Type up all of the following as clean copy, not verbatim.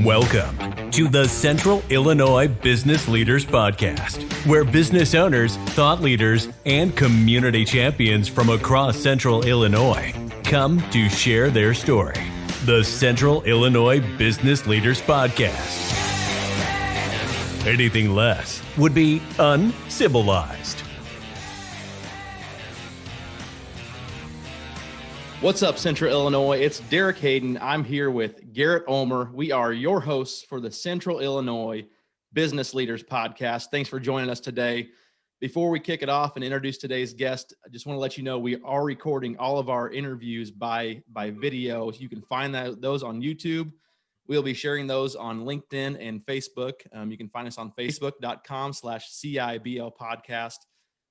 Welcome to the Central Illinois Business Leaders Podcast, where business owners, thought leaders, and community champions from across Central Illinois come to share their story. The Central Illinois Business Leaders Podcast. Anything less would be uncivilized. What's up, Central Illinois? It's Derek Hayden. I'm here with Garrett Ulmer. We are your hosts for the Central Illinois Business Leaders Podcast. Thanks for joining us today. Before we kick it off and introduce today's guest, I just want to let you know we are recording all of our interviews by video. You can find those on YouTube. We'll be sharing those on LinkedIn and Facebook. You can find us on facebook.com/CIBL Podcast,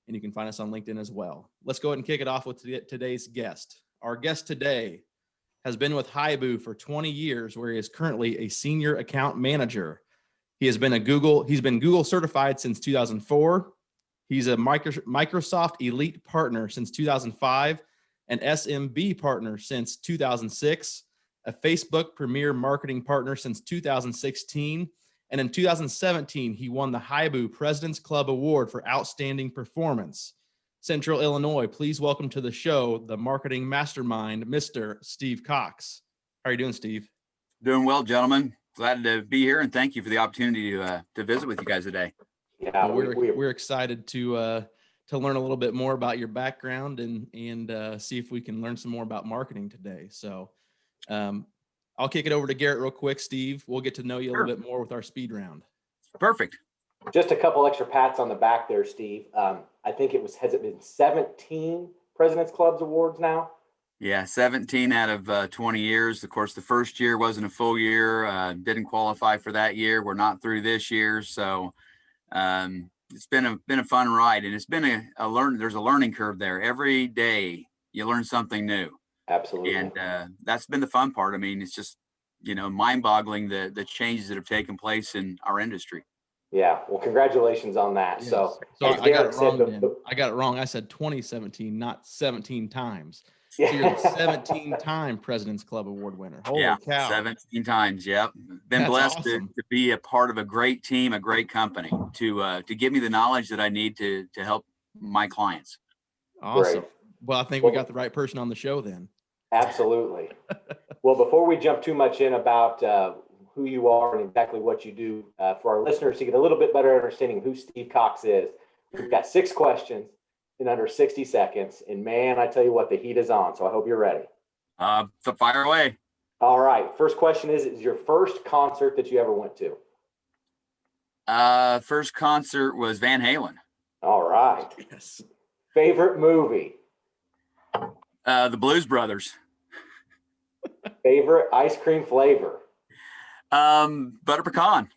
and you can find us on LinkedIn as well. Let's go ahead and kick it off with today's guest. Our guest today has been with HIBU for 20 years, where he is currently a senior account manager. He's been Google certified since 2004. He's a Microsoft Elite partner since 2005, an SMB partner since 2006, a Facebook Premier Marketing partner since 2016, and in 2017, he won the HIBU President's Club Award for Outstanding Performance. Central Illinois, please welcome to the show the marketing mastermind, Mr. Steve Cox. How are you doing, Steve? Doing well, gentlemen. Glad to be here, and thank you for the opportunity to visit with you guys today. Yeah, we're excited to learn a little bit more about your background and see if we can learn some more about marketing today. So I'll kick it over to Garrett real quick, Steve. We'll get to know you a little bit more with our speed round. Perfect. Just a couple extra pats on the back there, Steve. I think has it been 17 President's Clubs awards now? Yeah, 17 out of 20 years. Of course, the first year wasn't a full year. Didn't qualify for that year. We're not through this year. So it's been a fun ride, and it's been there's a learning curve there. Every day you learn something new. Absolutely. And that's been the fun part. I mean, it's just, mind-boggling the changes that have taken place in our industry. Yeah, well, congratulations on that. Yes. So I got it wrong. I got it wrong. I said 2017, not 17 times. So you're the 17-time President's Club Award winner. Holy cow. 17 times. Yep. Been That's blessed awesome. to be a part of a great team, a great company, to give me the knowledge that I need to help my clients. Awesome. Great. Well, I think we got the right person on the show then. Absolutely. Well, before we jump too much in about who you are and exactly what you do, for our listeners to get a little bit better understanding of who Steve Cox is, we've got 6 questions in under 60 seconds. And man, I tell you what, the heat is on. So I hope you're ready. Fire away. All right. First question is your first concert that you ever went to? First concert was Van Halen. All right. Yes. Favorite movie? The Blues Brothers. Favorite ice cream flavor? Butter pecan.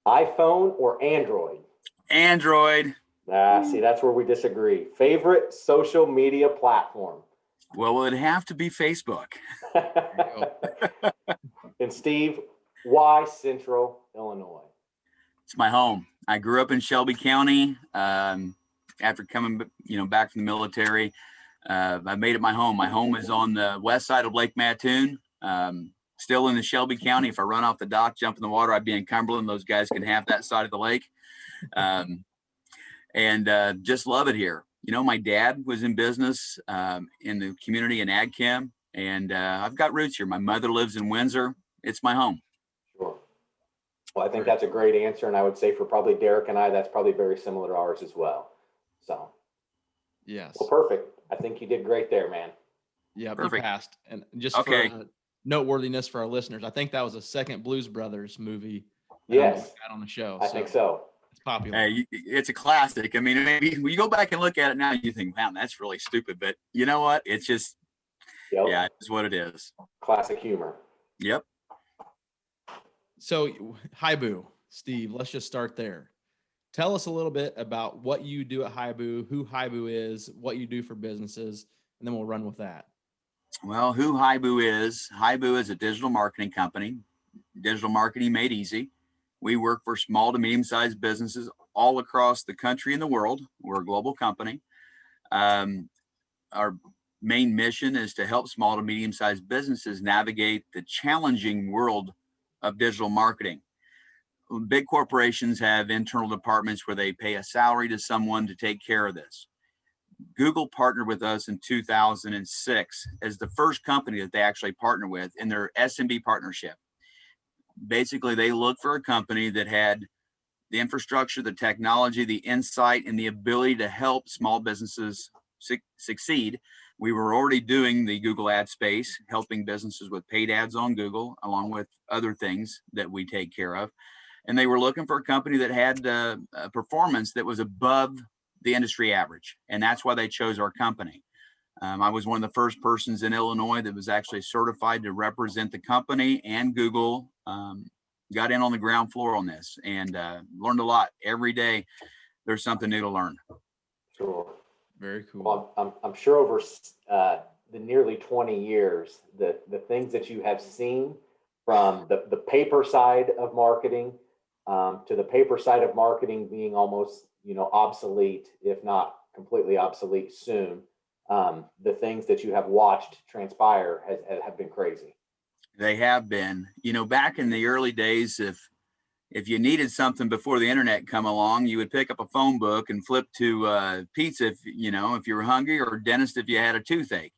iPhone or Android? Android. See, that's where we disagree. Favorite social media platform? Well, it'd have to be Facebook. And Steve, why Central Illinois? It's my home. I grew up in Shelby County. After coming, back from the military, I made it my home. My home is on the west side of Lake Mattoon. Still in the Shelby County. If I run off the dock, jump in the water, I'd be in Cumberland. Those guys can have that side of the lake. And just love it here. My dad was in business in the community in ag chem, and I've got roots here. My mother lives in Windsor. It's my home. Sure. Well, I think that's a great answer. And I would say for probably Derek and I, that's probably very similar to ours as well. So. Yes. Well, perfect. I think you did great there, man. Yeah, perfect. You passed. And just okay. For noteworthiness for our listeners, I think that was the second Blues Brothers movie. Yes. We had on the show. I think so. It's popular. Hey, it's a classic. I mean, maybe when you go back and look at it now, you think, man, that's really stupid. But you know what? It's just, yeah, it's what it is. Classic humor. Yep. So HIBU, Steve, let's just start there. Tell us a little bit about what you do at HIBU, who HIBU is, what you do for businesses, and then we'll run with that. Well, who HIBU is a digital marketing company, digital marketing made easy. We work for small to medium-sized businesses all across the country and the world. We're a global company. Our main mission is to help small to medium-sized businesses navigate the challenging world of digital marketing. Big corporations have internal departments where they pay a salary to someone to take care of this. Google partnered with us in 2006 as the first company that they actually partnered with in their SMB partnership. Basically, they looked for a company that had the infrastructure, the technology, the insight, and the ability to help small businesses succeed. We were already doing the Google ad space, helping businesses with paid ads on Google, along with other things that we take care of. And they were looking for a company that had a performance that was above the industry average. And that's why they chose our company. I was one of the first persons in Illinois that was actually certified to represent the company, and Google got in on the ground floor on this and learned a lot. Every day there's something new to learn. Sure. Very cool. Well, I'm sure over the nearly 20 years, the things that you have seen from the paper side of marketing to the paper side of marketing being almost, obsolete, if not completely obsolete soon. The things that you have watched transpire have been crazy. They have been. Back in the early days, if you needed something before the internet come along, you would pick up a phone book and flip to pizza if you were hungry, or dentist if you had a toothache.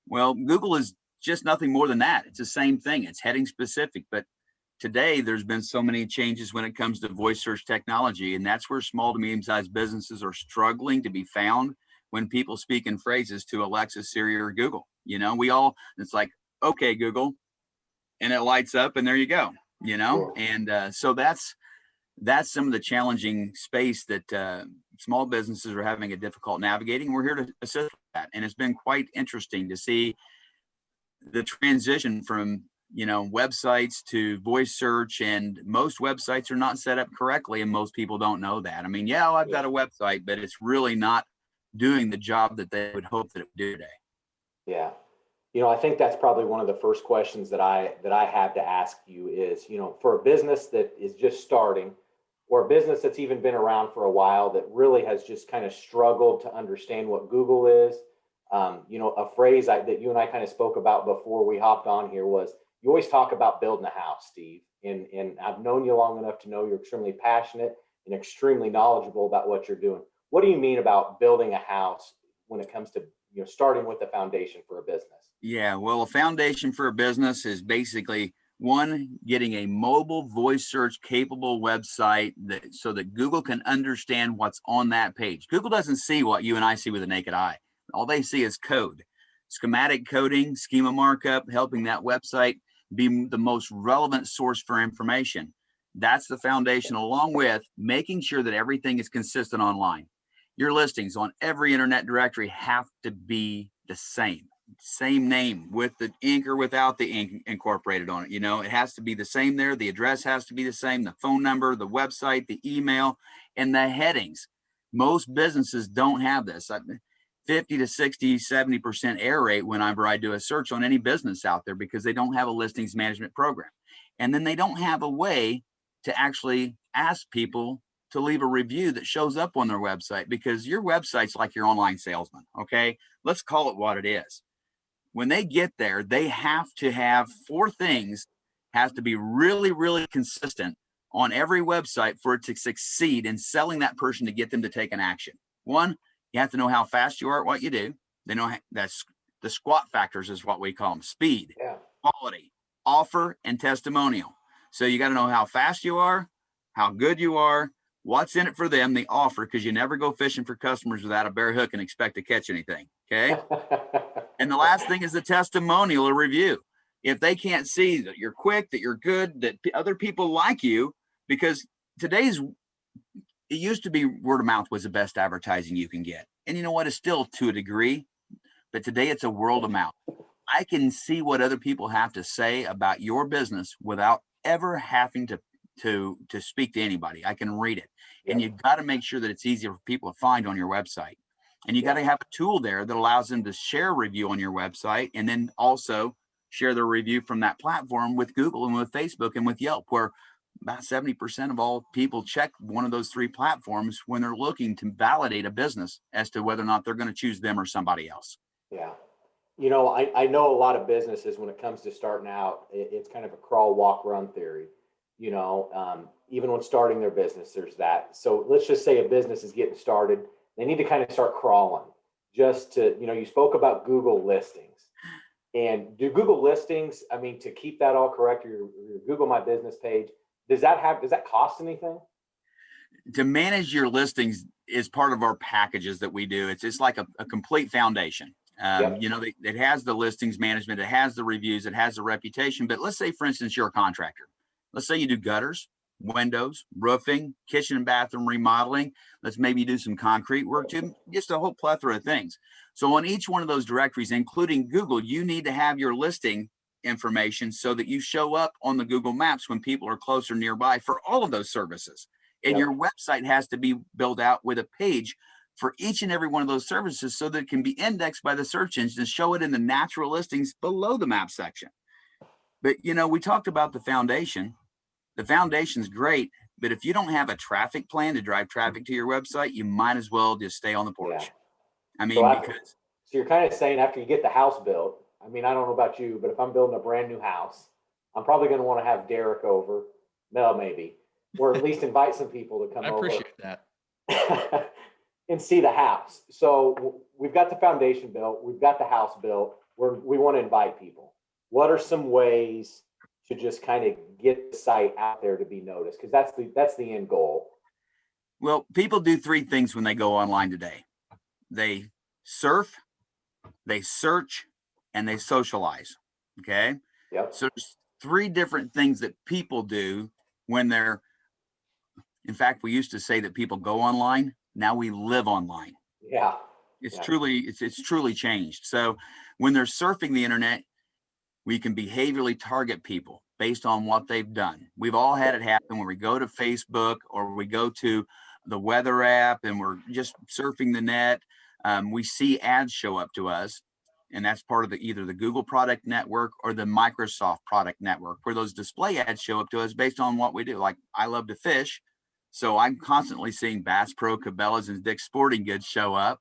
Well, Google is just nothing more than that. It's the same thing. It's heading specific. But today, there's been so many changes when it comes to voice search technology, and that's where small to medium-sized businesses are struggling to be found when people speak in phrases to Alexa, Siri, or Google. It's like, okay, Google, and it lights up, and there you go. Sure. And so that's some of the challenging space that small businesses are having a difficult navigating. We're here to assist with that, and it's been quite interesting to see the transition from websites to voice search, and most websites are not set up correctly, and most people don't know that. I mean, I've got a website, but it's really not doing the job that they would hope that it would do today. Yeah. I think that's probably one of the first questions that I have to ask you is, for a business that is just starting, or a business that's even been around for a while that really has just kind of struggled to understand what Google is. A phrase that you and I kind of spoke about before we hopped on here was, you always talk about building a house, Steve. And I've known you long enough to know you're extremely passionate and extremely knowledgeable about what you're doing. What do you mean about building a house when it comes to starting with the foundation for a business? Yeah, well, a foundation for a business is basically one, getting a mobile voice search capable website so that Google can understand what's on that page. Google doesn't see what you and I see with the naked eye. All they see is code, schematic coding, schema markup, helping that website be the most relevant source for information. That's the foundation, along with making sure that everything is consistent online. Your listings on every internet directory have to be the same name, with the ink or without the ink incorporated on it. It has to be the same there. The address has to be the same, the phone number, the website, the email, and the headings. Most businesses don't have this. 50 to 60, 70% error rate whenever I do a search on any business out there, because they don't have a listings management program. And then they don't have a way to actually ask people to leave a review that shows up on their website, because your website's like your online salesman. Okay, let's call it what it is. When they get there, they have to have 4 things, has to be really, really consistent on every website for it to succeed in selling that person, to get them to take an action. 1, you have to know how fast you are at what you do. They know that's the SQUAT factors is what we call them: speed, quality, offer, and testimonial. So you got to know how fast you are, how good you are, what's in it for them, the offer, because you never go fishing for customers without a bare hook and expect to catch anything. Okay. And the last thing is the testimonial or review. If they can't see that you're quick, that you're good, that other people like you, because it used to be word of mouth was the best advertising you can get. And you know what? It's still to a degree, but today it's a world of mouth. I can see what other people have to say about your business without ever having to speak to anybody. I can read it. And you've got to make sure that it's easier for people to find on your website. And you got to have a tool there that allows them to share a review on your website, and then also share their review from that platform with Google and with Facebook and with Yelp, where about 70% of all people check one of those 3 platforms when they're looking to validate a business as to whether or not they're going to choose them or somebody else. Yeah. I know a lot of businesses, when it comes to starting out, it's kind of a crawl, walk, run theory. Even when starting their business, there's that. So let's just say a business is getting started. They need to kind of start crawling just to, you spoke about Google listings. And do Google listings, to keep that all correct, your Google My Business page, does that cost anything? To manage your listings is part of our packages that we do. It's like a complete foundation. Yep. It has the listings management, it has the reviews, it has the reputation. But let's say, for instance, you're a contractor. Let's say you do gutters, windows, roofing, kitchen and bathroom remodeling. Let's maybe do some concrete work too, just a whole plethora of things. So on each one of those directories, including Google, you need to have your listing information so that you show up on the Google Maps when people are close or nearby for all of those services. And your website has to be built out with a page for each and every one of those services so that it can be indexed by the search engine and show it in the natural listings below the map section. But, we talked about the foundation. The foundation's great, but if you don't have a traffic plan to drive traffic to your website, you might as well just stay on the porch. Yeah. So you're kind of saying after you get the house built, I don't know about you, but if I'm building a brand new house, I'm probably going to want to have Derek over. No, maybe. Or at least invite some people to come over. I appreciate that. And see the house. So we've got the foundation built. We've got the house built. We want to invite people. What are some ways to just kind of get the site out there to be noticed? Because that's the end goal. Well, people do three things when they go online today. They surf, they search, and they socialize. Okay. Yep. So there's three different things that people do when they're, in fact, we used to say that people go online. Now we live online. Yeah. It's truly changed. So when they're surfing the internet, we can behaviorally target people based on what they've done. We've all had it happen when we go to Facebook or we go to the weather app and we're just surfing the net. We see ads show up to us, and that's part of either the Google product network or the Microsoft product network, where those display ads show up to us based on what we do. Like, I love to fish, so I'm constantly seeing Bass Pro, Cabela's, and Dick's Sporting Goods show up,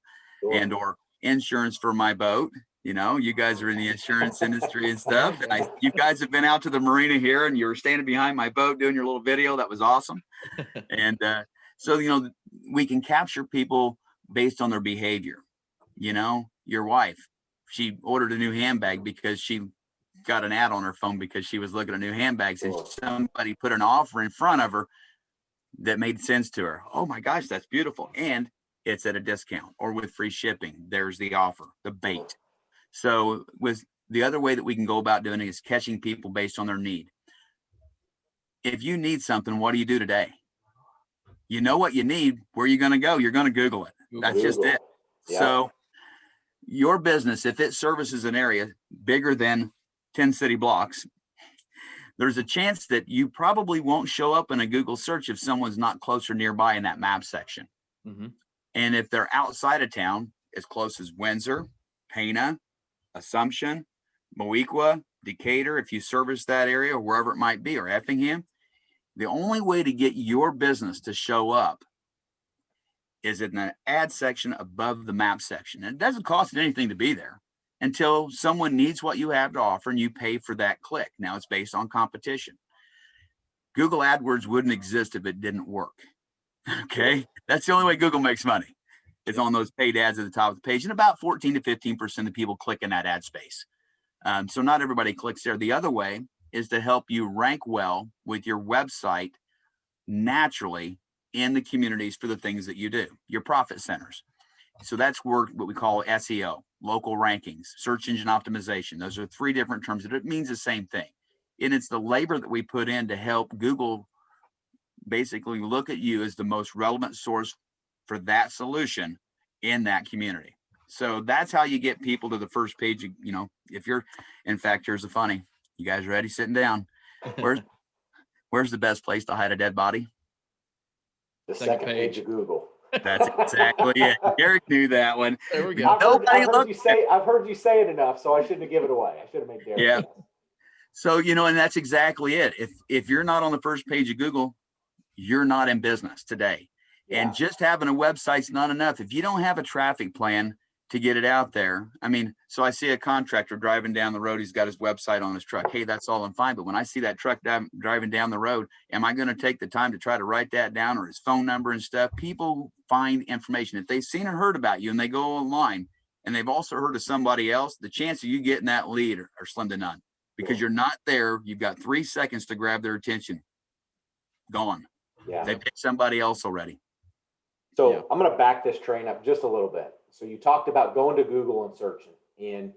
and or insurance for my boat. You guys are in the insurance industry and stuff, and you guys have been out to the marina here, and you were standing behind my boat doing your little video. That was awesome. And so we can capture people based on their behavior. Your wife, she ordered a new handbag because she got an ad on her phone because she was looking at new handbags, and somebody put an offer in front of her that made sense to her. Oh my gosh, that's beautiful. And it's at a discount or with free shipping. There's the offer, the bait. So with the other way that we can go about doing it is catching people based on their need. If you need something, what do you do today? You know what you need. Where are you going to go? You're going to Google it. That's just it. Yeah. So your business, if it services an area bigger than 10 city blocks, there's a chance that you probably won't show up in a Google search if someone's not close or nearby in that map section. Mm-hmm. And if they're outside of town, as close as Windsor, Pana, Assumption, Moequa, Decatur, if you service that area or wherever it might be, or Effingham, the only way to get your business to show up is in the ad section above the map section. And it doesn't cost anything to be there until someone needs what you have to offer and you pay for that click. Now it's based on competition. Google AdWords wouldn't exist if it didn't work. Okay. That's the only way Google makes money. It's on those paid ads at the top of the page. And about 14 to 15% of people click in that ad space. So not everybody clicks there. The other way is to help you rank well with your website naturally in the communities for the things that you do, your profit centers. So that's what we call SEO, local rankings, search engine optimization. Those are three different terms, but it means the same thing. And it's the labor that we put in to help Google basically look at you as the most relevant source for that solution in that community. So that's how you get people to the first page. If you're, in fact, here's the funny, you guys ready? Sitting down. Where's the best place to hide a dead body? The second page of Google. That's exactly it. Eric knew that one. There we go. I've heard you say it enough, so I shouldn't have given it away. I should have made Derek. Yeah. So, and that's exactly it. If you're not on the first page of Google, you're not in business today. Yeah. And just having a website's not enough. If you don't have a traffic plan to get it out there. I mean, so I see a contractor driving down the road. He's got his website on his truck. Hey, that's all fine. But when I see that truck driving down the road, am I going to take the time to try to write that down, or his phone number and stuff? People find information. If they've seen or heard about you and they go online and they've also heard of somebody else, the chance of you getting that lead are slim to none, because you're not there. You've got 3 seconds to grab their attention. Gone. Yeah. They picked somebody else already. So I'm going to back this train up just a little bit. So you talked about going to Google and searching, and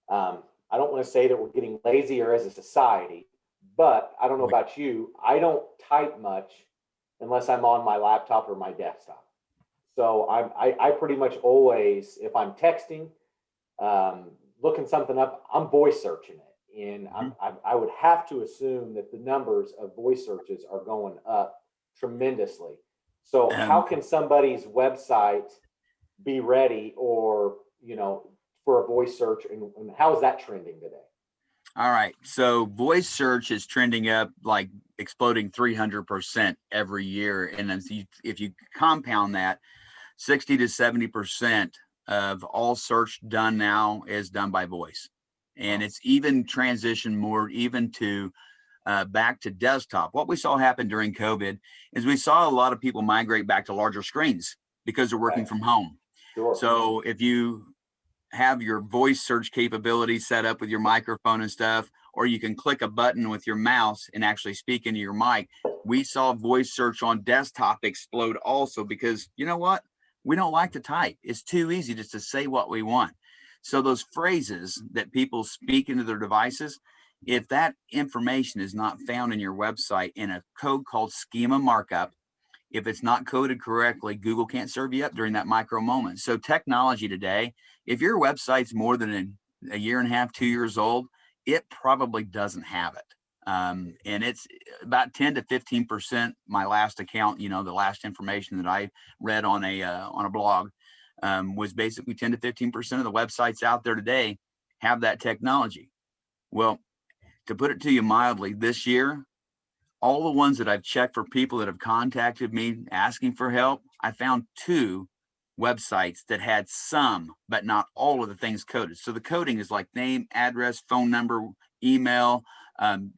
I don't want to say that we're getting lazier as a society, but I don't know about you. I don't type much unless I'm on my laptop or my desktop. So I pretty much always, if I'm texting, looking something up, I'm voice searching it. And I would have to assume that the numbers of voice searches are going up tremendously. So how can somebody's website be ready, or, for a voice search, and how is that trending today? All right. So voice search is trending up, like exploding 300% every year. And if you compound that, 60 to 70% of all search done now is done by voice. And it's even transitioned more even to back to desktop. What we saw happen during COVID is we saw a lot of people migrate back to larger screens because they're working from home. Sure. So if you have your voice search capability set up with your microphone and stuff, or you can click a button with your mouse and actually speak into your mic, we saw voice search on desktop explode also, because you know what? We don't like to type. It's too easy just to say what we want. So those phrases that people speak into their devices, if that information is not found in your website in a code called schema markup, if it's not coded correctly, Google can't serve you up during that micro moment. So technology today, if your website's more than a year and a half, 2 years old, it probably doesn't have it. And it's about 10 to 15%. My last account, the last information that I read on a blog was basically 10 to 15% of the websites out there today have that technology. Well, to put it to you mildly, this year, all the ones that I've checked for people that have contacted me asking for help, I found 2 websites that had some, but not all of the things coded. So the coding is like name, address, phone number, email,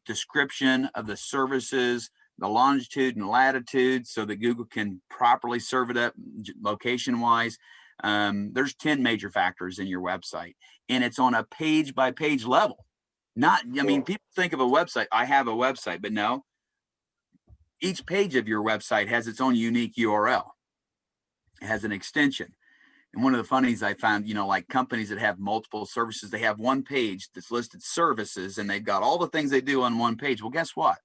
description of the services, the longitude and latitude, so that Google can properly serve it up location wise. There's 10 major factors in your website, and it's on a page by page level. People think of a website, I have a website, but no, each page of your website has its own unique URL. It has an extension. And one of the funnies I found, like companies that have multiple services, they have one page that's listed services, and they've got all the things they do on one page. Well, guess what?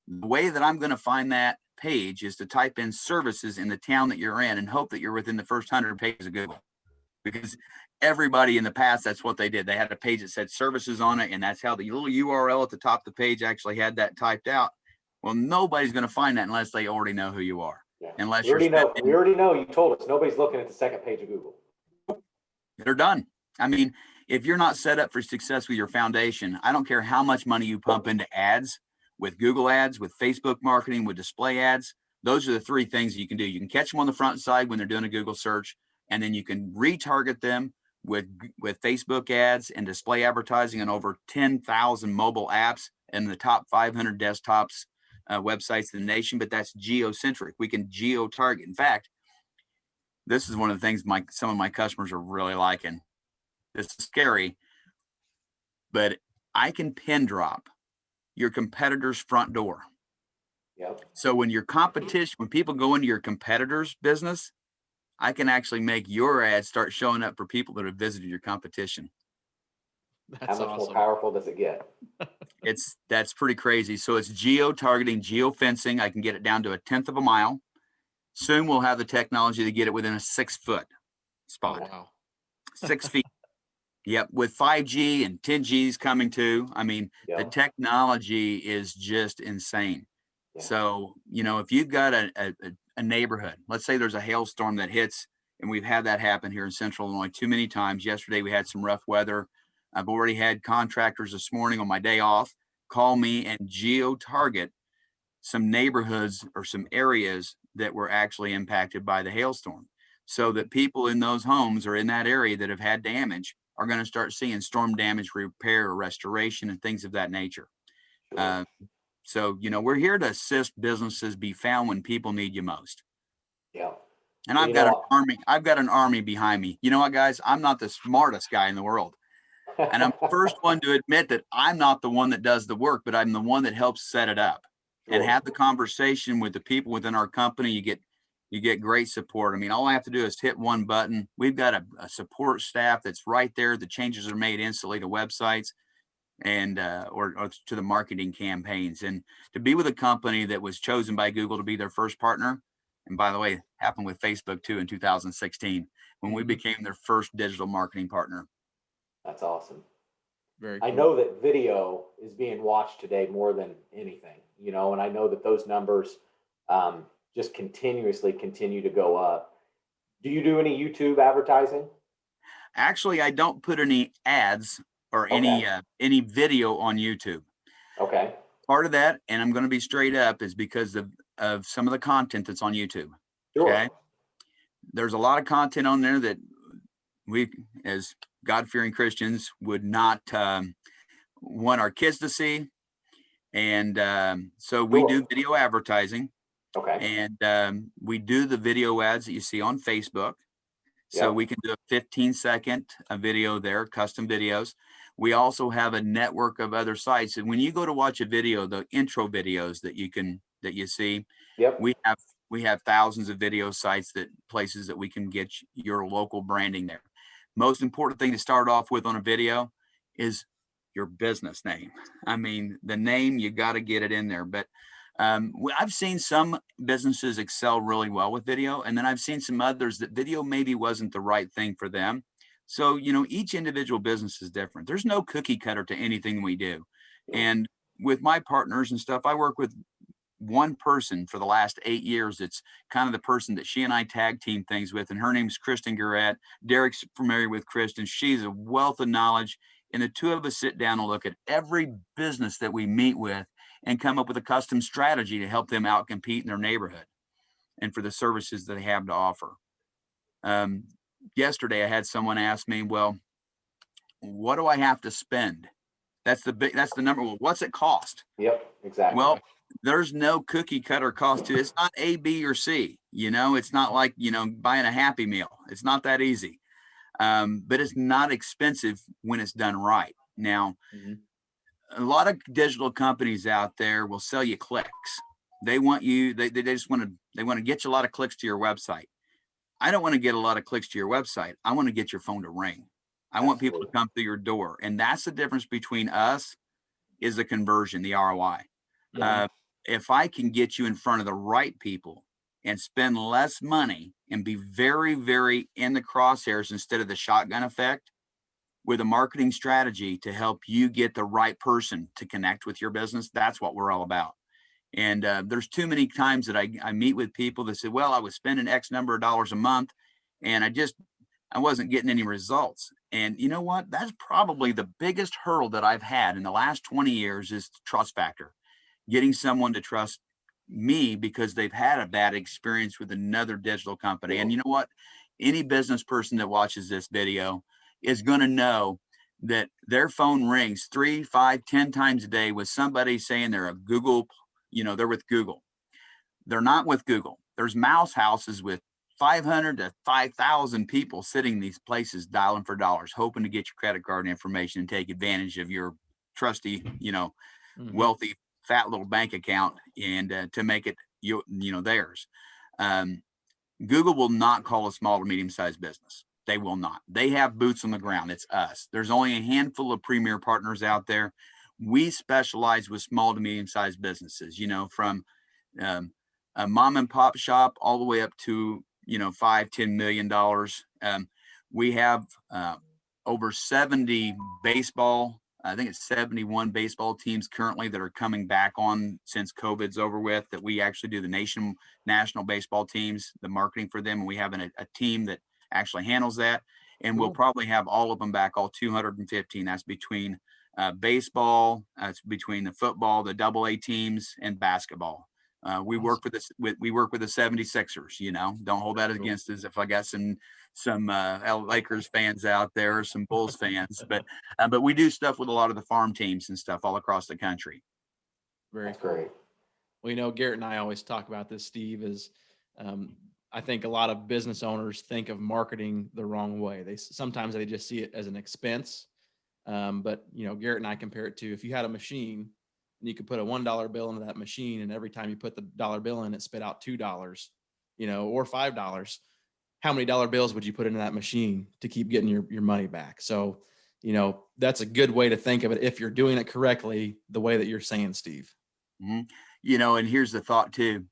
The way that I'm going to find that page is to type in services in the town that you're in and hope that you're within the first 100 pages of Google. Because everybody in the past, that's what they did. They had a page that said services on it, and that's how the little URL at the top of the page actually had that typed out. Well, nobody's going to find that unless they already know who you are. Yeah. Unless we already know, you told us nobody's looking at the second page of Google. They're done. I mean, if you're not set up for success with your foundation, I don't care how much money you pump into ads, with Google ads, with Facebook marketing, with display ads. Those are the 3 things you can do. You can catch them on the front side when they're doing a Google search, and then you can retarget them with Facebook ads and display advertising on over 10,000 mobile apps and the top 500 desktops, websites in the nation. But that's geocentric. We can geo-target. In fact, this is one of the things some of my customers are really liking. This is scary, but I can pin drop your competitor's front door. Yep. So when people go into your competitor's business, I can actually make your ad start showing up for people that have visited your competition. That's How much awesome. more powerful does it get? That's pretty crazy. So it's geo-targeting, geo-fencing. I can get it down to 1/10 of a mile. Soon we'll have the technology to get it within a 6-foot spot. Oh, wow. 6 feet. Yep. With 5G and 10Gs coming too. I mean, the technology is just insane. Yeah. So, if you've got a neighborhood, let's say there's a hailstorm that hits, and we've had that happen here in Central Illinois too many times. Yesterday, we had some rough weather. I've already had contractors this morning on my day off call me and geo-target some neighborhoods or some areas that were actually impacted by the hailstorm. so that people in those homes or in that area that have had damage are going to start seeing storm damage repair or restoration and things of that nature. So, we're here to assist businesses be found when people need you most. Yeah. And I've got an army behind me. You know what, guys? I'm not the smartest guy in the world. And I'm the first one to admit that I'm not the one that does the work, but I'm the one that helps set it up and have the conversation with the people within our company. You get great support. I mean, all I have to do is hit one button. We've got a support staff that's right there. The changes are made instantly to websites and or to the marketing campaigns. And to be with a company that was chosen by Google to be their first partner, and by the way, happened with Facebook too in 2016 when we became their first digital marketing partner. That's awesome. Very cool. I know that video is being watched today more than anything, and I know that those numbers just continuously continue to go up. Do you do any YouTube advertising? Actually, I don't put any ads or any video on YouTube. Okay. Part of that, and I'm going to be straight up, is because of some of the content that's on YouTube. Sure. Okay. There's a lot of content on there that we, as God-fearing Christians, would not want our kids to see. And so we do video advertising. Okay. And we do the video ads that you see on Facebook. So we can do a 15-second video there, custom videos. We also have a network of other sites. And when you go to watch a video, the intro videos that you see, we have thousands of video sites, places that we can get your local branding there. Most important thing to start off with on a video is your business name. I mean, the name, you got to get it in there. But I've seen some businesses excel really well with video, and then I've seen some others that video maybe wasn't the right thing for them. So, each individual business is different. There's no cookie cutter to anything we do. And with my partners and stuff, I work with one person for the last 8 years. It's kind of the person that she and I tag team things with, and her name's Kristen Garrett. Derek's familiar with Kristen. She's a wealth of knowledge, and the two of us sit down and look at every business that we meet with and come up with a custom strategy to help them outcompete in their neighborhood and for the services that they have to offer. Yesterday, I had someone ask me, well, what do I have to spend? That's the number. Well, what's it cost? Yep, exactly. Well, there's no cookie cutter cost to it. It's not A, B, or C. It's not like, buying a Happy Meal. It's not that easy. But it's not expensive when it's done right. Now, a lot of digital companies out there will sell you clicks. They want you, they just want to get you a lot of clicks to your website. I don't want to get a lot of clicks to your website. I want to get your phone to ring. I want people to come through your door. And that's the difference between us is the conversion, the ROI. If I can get you in front of the right people and spend less money and be very, very in the crosshairs instead of the shotgun effect with a marketing strategy to help you get the right person to connect with your business, that's what we're all about. And there's too many times that I meet with people that say, well, I was spending X number of dollars a month and I wasn't getting any results. And you know what? That's probably the biggest hurdle that I've had in the last 20 years is the trust factor. Getting someone to trust me because they've had a bad experience with another digital company. And you know what? Any business person that watches this video is going to know that their phone rings 3, 5, 10 times a day with somebody saying they're a Google, they're with Google. They're not with Google. There's mouse houses with 500 to 5,000 people sitting in these places dialing for dollars, hoping to get your credit card information and take advantage of your trusty, wealthy, fat little bank account and to make it, theirs. Google will not call a small to medium-sized business. They will not. They have boots on the ground. It's us. There's only a handful of premier partners out there. We specialize with small to medium-sized businesses, from a mom and pop shop all the way up to, $5-10 million. We have over 70 baseball. I think it's 71 baseball teams currently that are coming back on since COVID's over with, that we actually do the national baseball teams, the marketing for them. And we have a team that actually handles that. And we'll probably have all of them back, all 215. That's between baseball, that's between the football, the AA teams, and basketball. We work with this. We work with the 76ers. You know, don't hold that against us if I got some Lakers fans out there, or some Bulls fans. But we do stuff with a lot of the farm teams and stuff all across the country. Very That's cool. great. Well, Garrett and I always talk about this, Steve, is I think a lot of business owners think of marketing the wrong way. Sometimes they just see it as an expense. But Garrett and I compare it to, if you had a machine and you could put a $1 bill into that machine, and every time you put the dollar bill in, it spit out $2, or $5. How many dollar bills would you put into that machine to keep getting your money back? So, that's a good way to think of it if you're doing it correctly, the way that you're saying, Steve. Mm-hmm. And here's the thought too.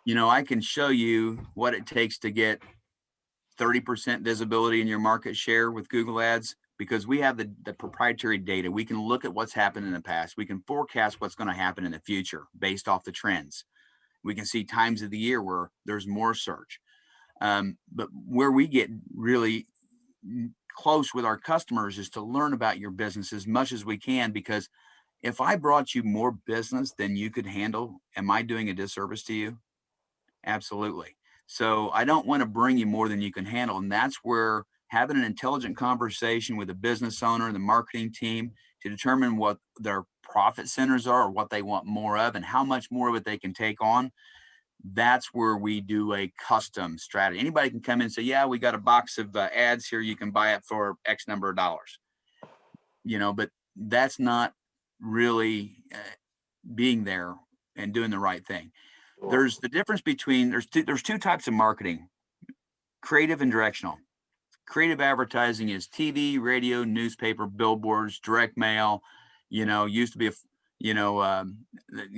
I can show you what it takes to get 30% visibility in your market share with Google Ads, because we have the proprietary data. We can look at what's happened in the past. We can forecast what's going to happen in the future based off the trends. We can see times of the year where there's more search. But where we get really close with our customers is to learn about your business as much as we can, because if I brought you more business than you could handle, am I doing a disservice to you? Absolutely. So I don't want to bring you more than you can handle. And that's where having an intelligent conversation with a business owner and the marketing team to determine what their profit centers are, or what they want more of, and how much more of it they can take on. That's where we do a custom strategy. Anybody can come in and say, yeah, we got a box of ads here. You can buy it for X number of dollars, but that's not really being there and doing the right thing. There's the difference between, there's two types of marketing: creative and directional. Creative advertising is TV, radio, newspaper, billboards, direct mail. Used to be a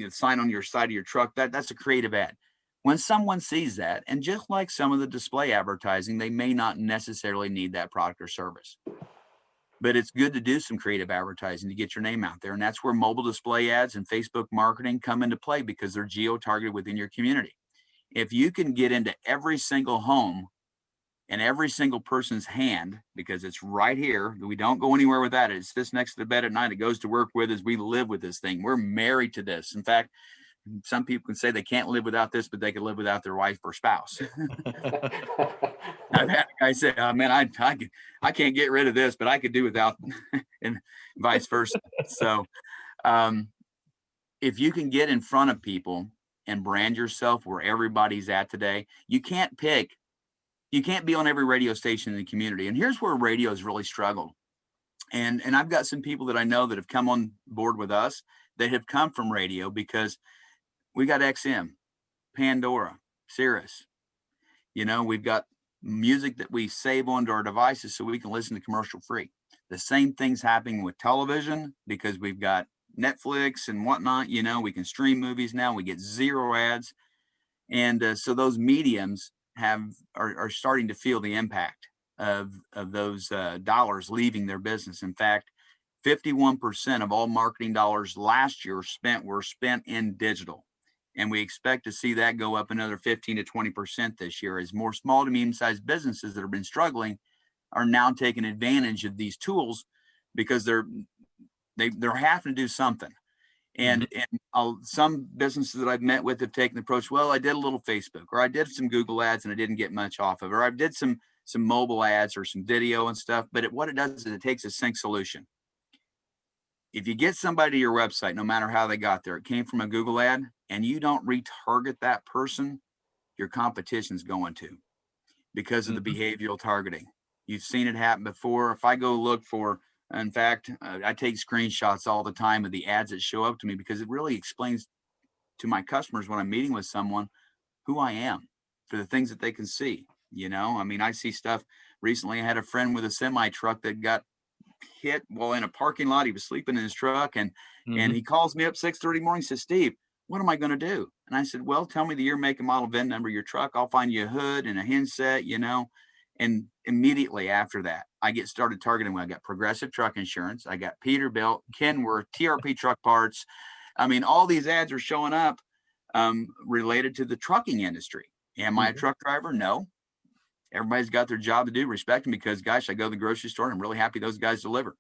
sign on your side of your truck. That's a creative ad. When someone sees that, and just like some of the display advertising, they may not necessarily need that product or service. But it's good to do some creative advertising to get your name out there. And that's where mobile display ads and Facebook marketing come into play, because they're geo-targeted within your community. If you can get into every single home and every single person's hand, because it's right here, we don't go anywhere without it. It's this next to the bed at night. It goes to work with us. We live with this thing. We're married to this. In fact, some people can say they can't live without this, but they can live without their wife or spouse. I've had a guy say, oh, man, I can't get rid of this, but I could do without, and vice versa. So if you can get in front of people and brand yourself where everybody's at today, you can't be on every radio station in the community. And here's where radio has really struggled. And I've got some people that I know that have come on board with us that have come from radio, because we got XM, Pandora, Sirius. We've got music that we save onto our devices so we can listen to commercial free. The same thing's happening with television, because we've got Netflix and whatnot. We can stream movies now. We get zero ads. And so those mediums are starting to feel the impact of those dollars leaving their business. In fact, 51% of all marketing dollars last year were spent in digital. And we expect to see that go up another 15 to 20% this year, as more small to medium-sized businesses that have been struggling are now taking advantage of these tools, because they're having to do something. And some businesses that I've met with have taken the approach, well, I did a little Facebook, or I did some Google ads and I didn't get much off of it, or I did some mobile ads or some video and stuff. But what it does is it takes a sync solution. If you get somebody to your website, no matter how they got there, it came from a Google ad, and you don't retarget that person, your competition's going to, because of the behavioral targeting. You've seen it happen before. If I go look for, in fact, I take screenshots all the time of the ads that show up to me, because it really explains to my customers when I'm meeting with someone who I am, for the things that they can see. I see stuff. Recently, I had a friend with a semi truck that got hit while in a parking lot. He was sleeping in his truck, and he calls me up 6:30 morning, says, Steve, what am I going to do? And I said, well, tell me the year, make, and model, VIN number of your truck. I'll find you a hood and a hinge set, and immediately after that, I get started targeting. I got Progressive Truck Insurance. I got Peterbilt, Kenworth, TRP Truck Parts. All these ads are showing up related to the trucking industry. Am I a truck driver? No. Everybody's got their job to do. Respect them, because, gosh, I go to the grocery store and I'm really happy those guys deliver.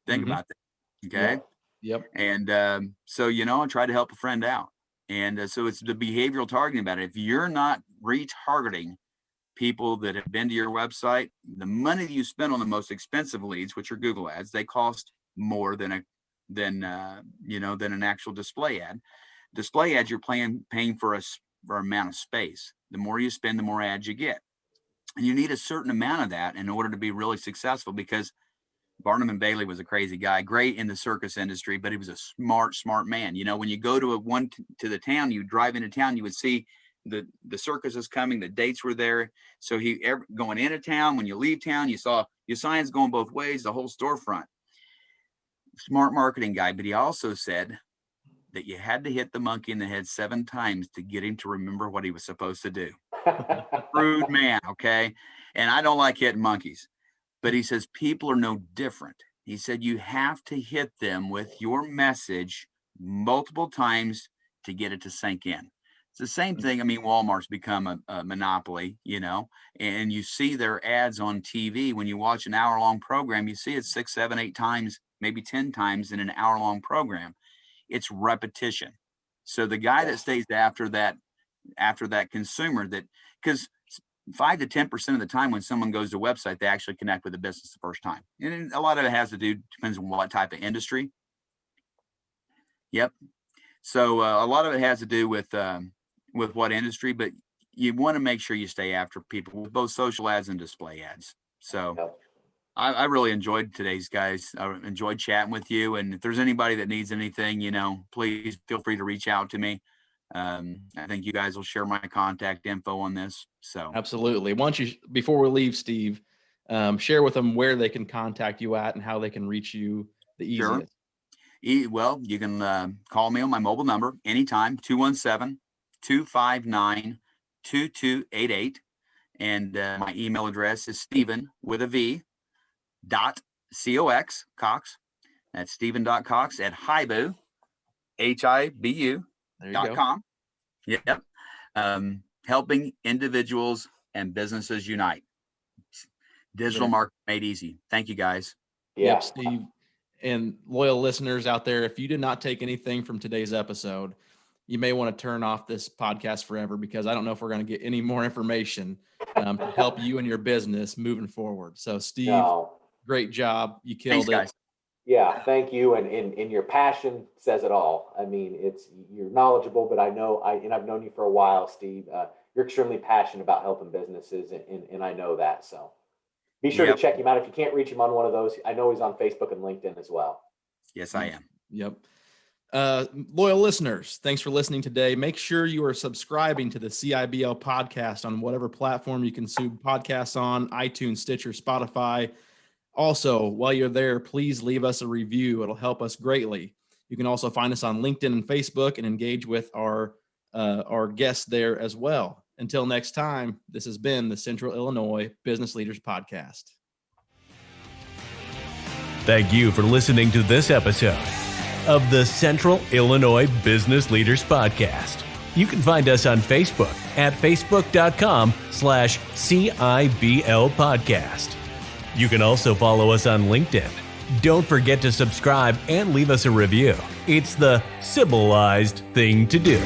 Think about that. Okay. Yep. And so, I try to help a friend out. And so it's the behavioral targeting about it. If you're not retargeting people that have been to your website, the money that you spend on the most expensive leads, which are Google ads, they cost more than an actual display ad. Display ads, you're paying for for amount of space. The more you spend, the more ads you get. And you need a certain amount of that in order to be really successful, because Barnum and Bailey was a crazy guy, great in the circus industry, but he was a smart man. When you go to the town, you drive into town, you would see the circus is coming, the dates were there. So going into town, when you leave town, you saw your signs going both ways, the whole storefront. Smart marketing guy, but he also said that you had to hit the monkey in the head 7 times to get him to remember what he was supposed to do. Rude man, okay? And I don't like hitting monkeys. But he says people are no different. He said you have to hit them with your message multiple times to get it to sink in. It's the same thing. I mean, Walmart's become a monopoly, and you see their ads on TV. When you watch an hour-long program, you see it 6, 7, 8 times, maybe 10 times in an hour-long program. It's repetition. So the guy that stays after that consumer, because 5 to 10% of the time when someone goes to a website, they actually connect with the business the first time. And a lot of it has to do, depends on what type of industry. Yep. So a lot of it has to do with what industry, but you want to make sure you stay after people with both social ads and display ads. So yep. I really enjoyed today's, guys. I enjoyed chatting with you. And if there's anybody that needs anything, please feel free to reach out to me. I think you guys will share my contact info on this. So absolutely. Why don't you, before we leave, Steve, share with them where they can contact you at and how they can reach you the easiest. Sure. Well, you can call me on my mobile number anytime, 217-259-2288. And my email address is Steven with a V .cox, Cox. That's steven.cox at HIBU, HIBU.com. Yep. Helping individuals and businesses unite. Digital marketing made easy. Thank you, guys. Yeah. Yep, Steve. And loyal listeners out there, if you did not take anything from today's episode, you may want to turn off this podcast forever, because I don't know if we're going to get any more information to help you and your business moving forward. So, Steve, great job. You killed it. Guys. Yeah, thank you. And your passion says it all. I mean, you're knowledgeable, but I've known you for a while, Steve. You're extremely passionate about helping businesses, and I know that. So be sure to check him out. If you can't reach him on one of those, I know he's on Facebook and LinkedIn as well. Yes, I am. Yep. Loyal listeners, thanks for listening today. Make sure you are subscribing to the CIBL podcast on whatever platform you consume podcasts on, iTunes, Stitcher, Spotify. Also, while you're there, please leave us a review. It'll help us greatly. You can also find us on LinkedIn and Facebook and engage with our guests there as well. Until next time, this has been the Central Illinois Business Leaders Podcast. Thank you for listening to this episode of the Central Illinois Business Leaders Podcast. You can find us on Facebook at facebook.com/CIBL Podcast. You can also follow us on LinkedIn. Don't forget to subscribe and leave us a review. It's the civilized thing to do.